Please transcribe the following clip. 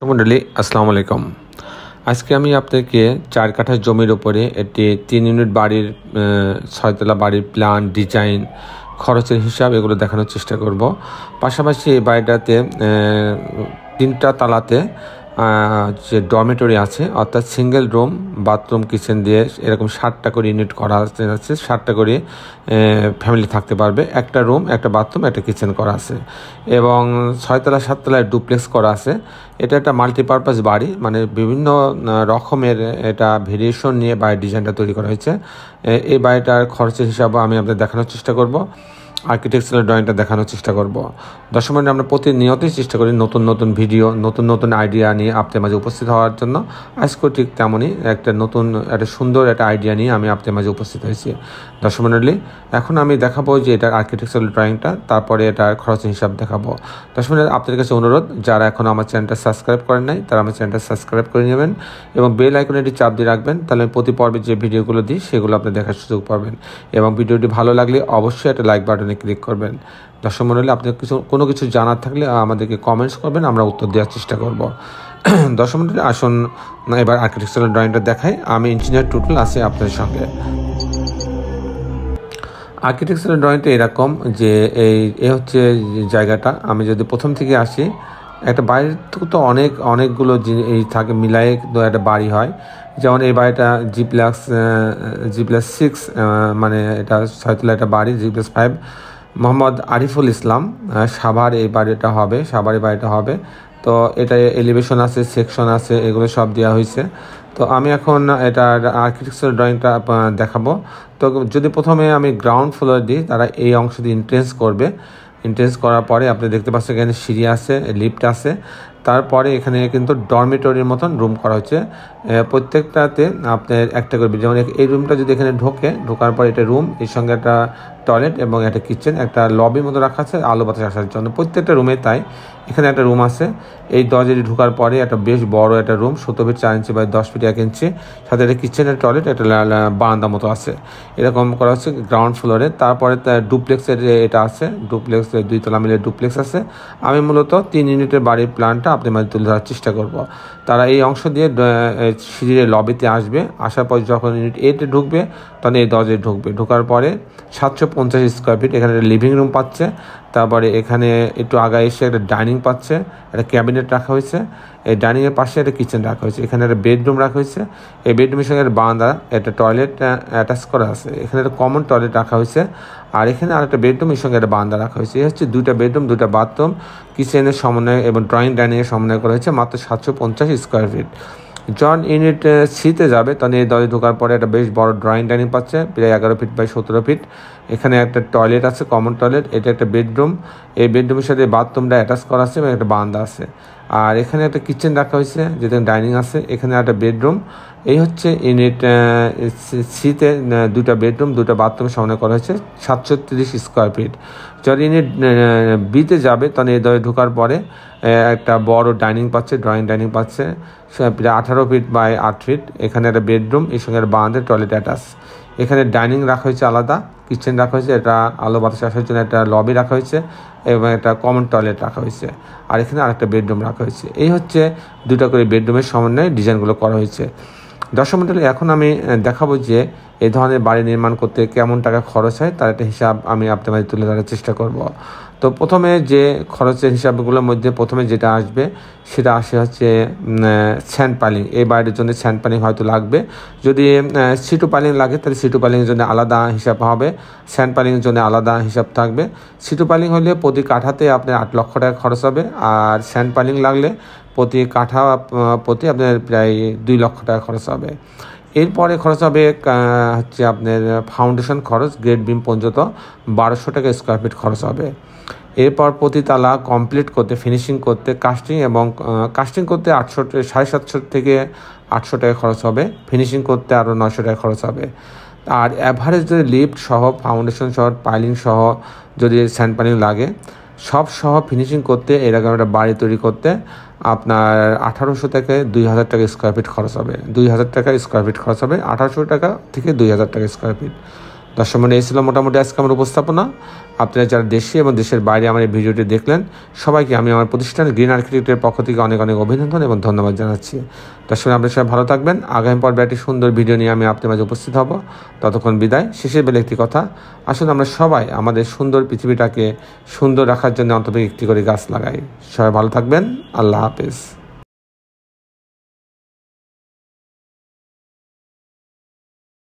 মন্ডলী আসসালামু আলাইকুম। আজকে আমি আপনাকে 4 কাঠা জমির উপরে একটি 3 ইউনিট বাড়ির 6 তলা বাড়ির প্ল্যান, ডিজাইন, খরচের হিসাব এগুলো দেখানোর চেষ্টা করব। পাশাপাশি এই বাড়িটাতে 3টা তালাতে যে ডরমেটরি আছে, অর্থাৎ সিঙ্গেল রুম, বাথরুম, কিচেন দিয়ে এরকম 7টা করে ইউনিট করা আছে। 7টা করে ফ্যামিলি থাকতে পারবে। একটা রুম, একটা বাথরুম, একটা কিচেন করা আছে এবং 6 তলা 7 তলায় ডুপ্লেক্স করা আছে। এটা একটা মাল্টিপারপাস বাড়ি, মানে বিভিন্ন রকমের এটা ভেরিয়েশন নিয়ে বাড়ির ডিজাইনটা তৈরি করা হয়েছে। এই বাড়িটার খরচের হিসাবে আমি আপনাদের দেখানোর চেষ্টা করব, আর্কিটেকচারাল ড্রয়িংটা দেখানোর চেষ্টা করব। দর্শক মণ্ডলী, আমরা প্রতিনিয়তই চেষ্টা করি নতুন নতুন ভিডিও, নতুন নতুন আইডিয়া নিয়ে আপনাদের মাঝে উপস্থিত হওয়ার জন্য। আজকেও ঠিক তেমনই একটা সুন্দর একটা আইডিয়া নিয়ে আমি আপনাদের মাঝে উপস্থিত হয়েছি। দর্শক মণ্ডলী, এখন আমি দেখাবো যে এটার আর্কিটেকচারাল ড্রয়িংটা, তারপরে এটার খরচের হিসাব দেখাবো। দর্শক মণ্ডলী, আপনাদের কাছে অনুরোধ, যারা এখন আমার চ্যানেলটা সাবস্ক্রাইব করেন নাই তারা আমার চ্যানেলটা সাবস্ক্রাইব করে নেবেন এবং বেল আইকনটি চাপ দিয়ে রাখবেন, তাহলে প্রতি পর্বে যে ভিডিওগুলো দিই সেগুলো আপনি দেখার সুযোগ পাবেন। এবং ভিডিওটি ভালো লাগলে অবশ্যই একটা লাইক বাটনে ক্লিক করবেন। দর্শক মণ্ডলী, আপনার কোনো কিছু জানার থাকলে আমাদেরকে কমেন্টস করবেন, আমরা উত্তর দেওয়ার চেষ্টা করব। দর্শক মণ্ডলী, আসুন এবার আর্কিটেকচারাল ড্রয়িংটা দেখাই। আমি ইঞ্জিনিয়ার টুটুল আছি আপনাদের সঙ্গে। আর্কিটেকচারাল ড্রয়িংটা এরকম যে এই হচ্ছে জায়গাটা। আমি যদি প্রথম থেকে আসি, একটা বাড়ির তো অনেকগুলো এই থাকে মিলাই একটা বাড়ি হয়। যেমন এই বাড়িটা G+6, মানে এটা 6 তলা একটা বাড়ি, G+5। মোহাম্মদ আরিফুল ইসলাম, সাভার এই বাড়িটা হবে, সাভার এই বাড়িটা হবে। তো এটা এলিভেশন আছে, সেকশন আছে, এগুলো সব দেওয়া হয়েছে। তো আমি এখন এটার আর্কিটেকচারাল ড্রয়িংটা দেখাবো। তো যদি প্রথমে আমি গ্রাউন্ড ফ্লোর দিই, তারা এই অংশ দিয়ে এন্ট্রেন্স করবে। এন্ট্রেন্স করার পরে আপনি দেখতে পাচ্ছেন এখানে সিঁড়ি আছে, লিফট আছে। তারপরে এখানে কিন্তু ডরমেটরির মতন রুম করা হচ্ছে। প্রত্যেকটাতে আপনার একটা করে, যেমন এই রুমটা যদি এখানে ঢোকার পর এটা রুম, এর সঙ্গে একটা টয়লেট এবং একটা কিচেন, একটা লবির মতো রাখা আছে আলো বাতাস আসার জন্য প্রত্যেকটা রুমে। তাই এখানে একটা রুম আছে। এই দরজাটি ঢোকার পরে একটা বেশ বড় একটা room, 17 feet 4 inch by 10 feet 1 inch, সাথে একটা কিচেনের টয়লেট, একটা বারান্দা মতো আছে। এরকম করা হচ্ছে গ্রাউন্ড ফ্লোরে। তারপরে ডুপ্লেক্সের এটা আছে, ডুপ্লেক্স 2 তলা মিলে ডুপ্লেক্স আছে। আমি মূলত 3 ইউনিটের বাড়ির প্ল্যানটা আপনাদের মাঝে তুলে ধরার চেষ্টা করব। তারা এই অংশ দিয়ে সিঁড়ির লবিতে আসবে, আসার পর যখন ইউনিট 8-এ ঢুকবে তখন এই দরজায় ঢুকবে। ঢোকার পরে 750 স্কোয়ার ফিট এখানে একটা লিভিং রুম পাচ্ছে। তারপরে এখানে একটু আগায় এসে একটা ডাইনিং পাচ্ছে, একটা ক্যাবিনেট রাখা হয়েছে। এই ডাইনিংয়ের পাশে একটা কিচেন রাখা হয়েছে। এখানে একটা বেডরুম রাখা হয়েছে। এই বেডরুমের সঙ্গে একটা বারান্দা, একটা টয়লেট অ্যাটাচ করা আছে। এখানে একটা কমন টয়লেট রাখা হয়েছে। আর এখানে আরেকটা বেডরুমের সঙ্গে একটা বারান্দা রাখা হয়েছে। এই হচ্ছে 2টা বেডরুম, 2টা বাথরুম, কিচেনের সমন্বয় এবং ডাইনিংয়ের সমন্বয় করা হয়েছে, মাত্র 750 স্কোয়ার ফিট। যখন ইউনিট 3-তে যাবে তখন এই দলে ঢোকার পরে একটা বেশ বড় ডাইনিং পাচ্ছে, প্রায় 11 ফিট বাই 17 ফিট। এখানে একটা টয়লেট আছে, কমন টয়লেট। এটা একটা বেডরুম। এই বেডরুমের সাথে বাথরুমটা অ্যাটাচ করা আছে এবং একটা বারান্দা আছে। আর এখানে একটা কিচেন রাখা হয়েছে, যেটা ডাইনিং আছে। এখানে একটা বেডরুম। এই হচ্ছে ইউনিট 3-তে 2টা বেডরুম, 2টা বাথরুমের সমন্বয় করা হয়েছে, 730 স্কোয়ার ফিট। যখন ইউনিট বিতে যাবে তখন এই দলে ঢোকার পরে একটা বড় ডাইনিং পাচ্ছে, ডাইনিং পাচ্ছে, প্রায় 18 ফিট বাই 8 ফিট। এখানে একটা বেডরুম, এর সঙ্গে একটা বারান্দা, টয়লেট অ্যাটাচ। এখানে ডাইনিং রাখা হয়েছে আলাদা, কিচেন রাখা হয়েছে, এটা আলো বাতাস আসার জন্য একটা লবি রাখা হয়েছে এবং একটা কমন টয়লেট রাখা হয়েছে। আর এখানে আরেকটা বেডরুম রাখা হয়েছে। এই হচ্ছে 2টা করে বেডরুমের সমন্বয়ে ডিজাইনগুলো করা হয়েছে। দর্শক মণ্ডলী, এখন আমি দেখাবো যে এই ধরনের বাড়ি নির্মাণ করতে কেমন টাকা খরচ হয়, তার একটা হিসাব আমি আপনাদের মাঝে তুলে ধরার চেষ্টা করব। তো প্রথমে যে খরচের হিসাবগুলোর মধ্যে প্রথমে যেটা আসবে সেটা হচ্ছে স্যান্ড পাইলিং। এই বাড়ির জন্য স্যান্ড পাইলিং হয়তো লাগবে। যদি সিটু পাইলিং লাগে তাহলে সিটু পাইলিংয়ের জন্য আলাদা হিসাব হবে, স্যান্ড পাইলিংয়ের জন্য আলাদা হিসাব থাকবে। সিটু পাইলিং হলে প্রতি কাঠাতে আপনার 8 লক্ষ টাকা খরচ হবে, আর স্যান্ড পাইলিং লাগলে প্রতি কাঠা প্রতি আপনার প্রায় 2 লক্ষ টাকা খরচ হবে। এরপরে খরচ হবে হচ্ছে আপনার ফাউন্ডেশন খরচ, গ্রেড বিম পর্যন্ত 1200 টাকা স্কোয়ার ফিট খরচ হবে। এরপর প্রতি তালা কমপ্লিট করতে, ফিনিশিং করতে, কাস্টিং করতে 750 থেকে 800 টাকা খরচ হবে। ফিনিশিং করতে আরও 900 টাকা খরচ হবে। আর অ্যাভারেজ যদি লিফট সহ, ফাউন্ডেশন সহ, পাইলিং সহ যদি স্যান্ড পাইলিং লাগে, সব সহ ফিনিশিং করতে, এরকম একটা বাড়ি তৈরি করতে আপনার 1800 থেকে 2000 টাকা স্কোয়ার ফিট খরচ হবে। 2000 টাকা স্কোয়ার ফিট খরচ হবে, 1800 টাকা থেকে 2000 টাকা স্কোয়ার ফিট। দর্শক মণ্ডলী, এই ছিল মোটামুটি আজকে আমার উপস্থাপনা। আপনারা যারা দেশে এবং দেশের বাইরে আমার এই ভিডিওটি দেখলেন, সবাইকে আমি আমার প্রতিষ্ঠান গ্রিন আর্কিটেক্টের পক্ষ থেকে অনেক অনেক অভিনন্দন এবং ধন্যবাদ জানাচ্ছি। দর্শক, আপনারা সবাই ভালো থাকবেন। আগামী পর্বে একটি সুন্দর ভিডিও নিয়ে আমি আপনাদের মাঝে উপস্থিত হব। ততক্ষণ বিদায়। শেষের বেলা একটি কথা, আসুন আমরা সবাই আমাদের সুন্দর পৃথিবীটাকে সুন্দর রাখার জন্য অন্তত একটি করে গাছ লাগাই। সবাই ভালো থাকবেন। আল্লাহ হাফেজ।